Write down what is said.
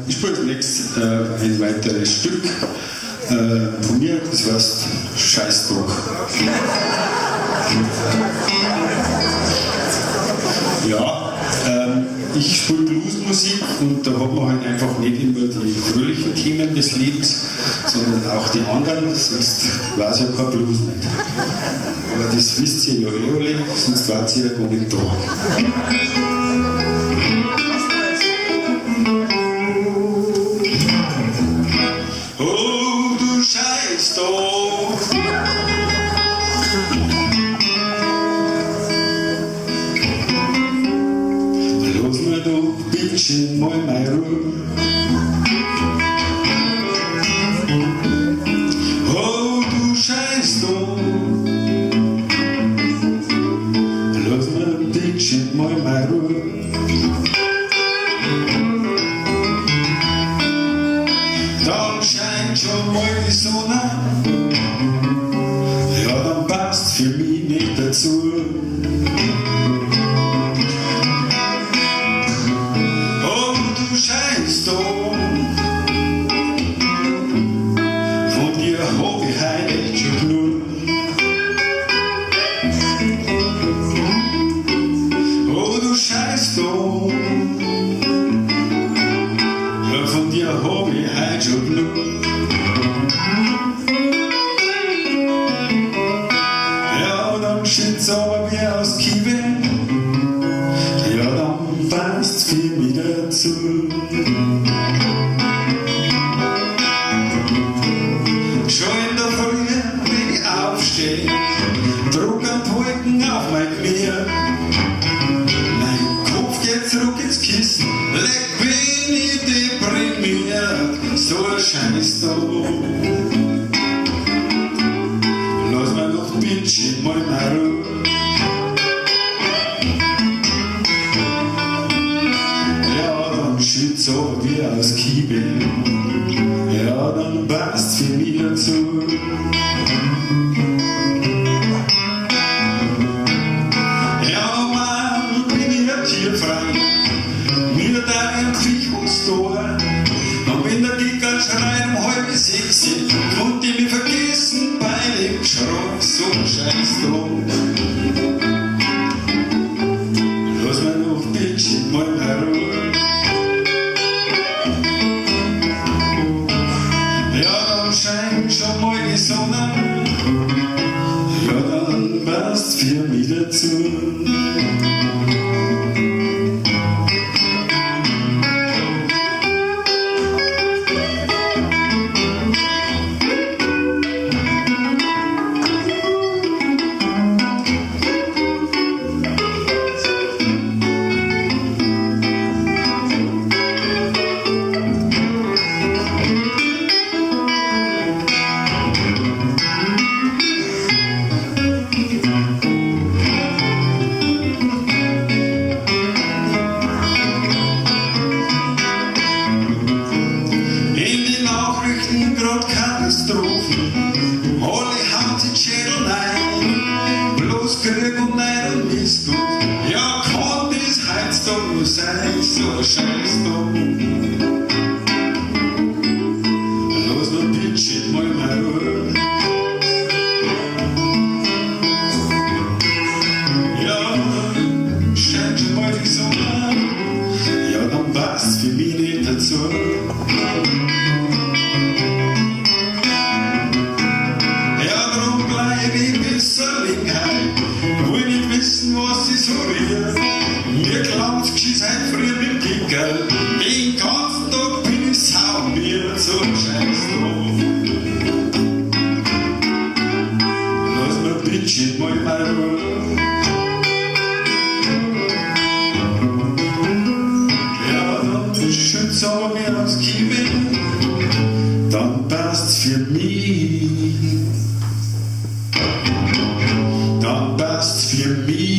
Ich spiele als nächstes ein weiteres Stück von mir, das heißt Scheißdruck. Ja, ich spiele Bluesmusik und da hat man halt einfach nicht immer die fröhlichen Themen des Lieds, sondern auch die anderen, sonst weiß ja kein Blues nicht. Aber das wisst ihr ja eh alle, sonst wart ihr ja gar nicht da. Oh, du Scheißdruck! Lass mir doch bitteschön mal meine Ruhe. Oh, du Scheißdruck! Lass mir bitteschön mal meine Ruhe. Dann scheint schon mal die Sonne, ja, dann passt für mich nicht dazu. Oh, du Scheißdruck, von dir hab ich heute echt schon genug. Oh, du Scheißdruck, ja, von dir hab ich heute schon genug. Ja, dann schützt aber wie aus Kiebe, ja, dann passt's für mich dazu. Schon in der Früh, wenn ich aufsteh, druck ein Wolken auf mein Knie. Mein Kopf geht zurück ins Kissen, leck bin ich deprimiert, so ein Scheißdruck. Lass mir doch bitteschön mal meine Ruhe. Ja, dann schützt aber wie aus Kiebe, ja, dann passt's für mich dazu. Ja, Mann, bin ich ein Tierfrei, mir da ein Viech was da. Und wenn der Gicker schreit 5:30, konnte ich mich vergessen bei dem Geschrei, so ein Scheißdruck. Lass mir noch bitteschön mal meine Ruhe. Ja, dann scheint schon mal die Sonne, ja, dann passt's für mich dazu. Katastrophen, alle hauen sich Schädel rein, bloß Krieg und Neid und Missgut, ja, kann das heutzutage nur sein, so ein Scheißdruck. Lass mir bitteschön mal meine Ruhe. Ja, scheint schon mal die Sonne, ja, dann passt's für mich nicht dazu. Will nicht wissen, was ich so rede. Mir klammt's gescheit früher mit Dickerl. Den ganzen Tag bin ich sau mir so ein Scheißdruck. Lass mir bitteschön mal meine Ruhe. Ja, dann schützt aber mir aus Kiebe, dann passt's für mich. Dann passt's für mich.